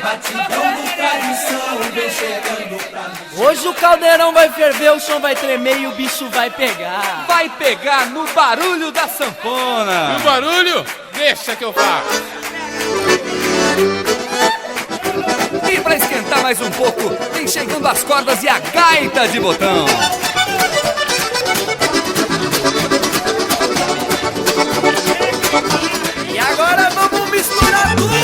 batidão do tradição vem chegando pra mim. Hoje o caldeirão vai ferver, o chão vai tremer e o bicho vai pegar. Vai pegar no barulho da sanfona. No barulho? Deixa que eu faço. E pra esquentar mais um pouco, vem chegando as cordas e a gaita de botão. E agora vamos misturar tudo!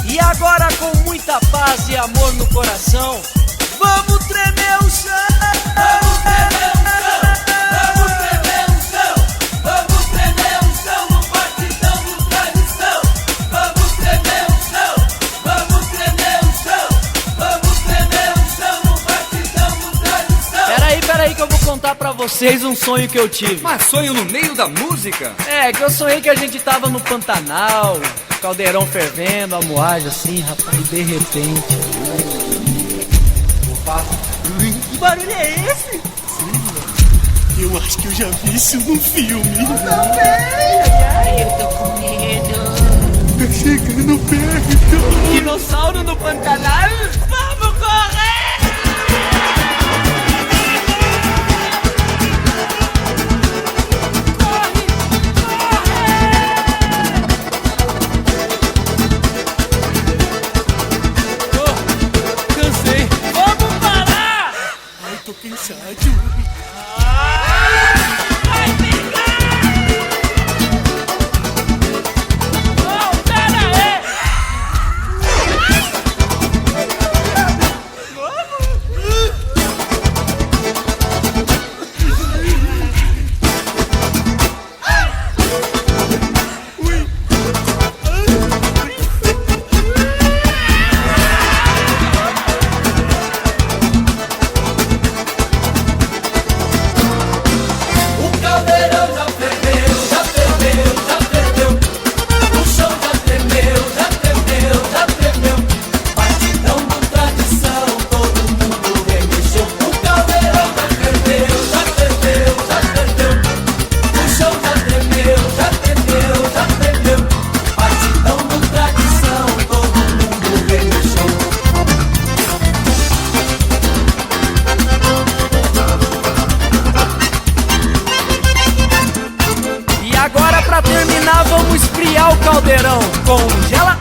E agora, com muita paz e amor no coração, vamos tremer o chão! Vamos tremer o chão! Vamos tremer o chão! Vamos tremer o chão no batidão do tradição! Vamos tremer o chão! Vamos tremer o chão! Vamos tremer o chão no batidão do tradição! Peraí que eu vou contar pra vocês um sonho que eu tive. Mas sonho no meio da música? É, que eu sonhei que a gente tava no Pantanal, caldeirão fervendo, a moagem assim, rapaz, e de repente... Que barulho é esse? Eu acho que eu já vi isso num filme. Ai, eu tô com medo. Tá chegando perto. Dinossauro no Pantanal? Vamos correr! Tô cansado. Vai pegar! Oh, pera aí! Agora pra terminar vamos esfriar o caldeirão com gela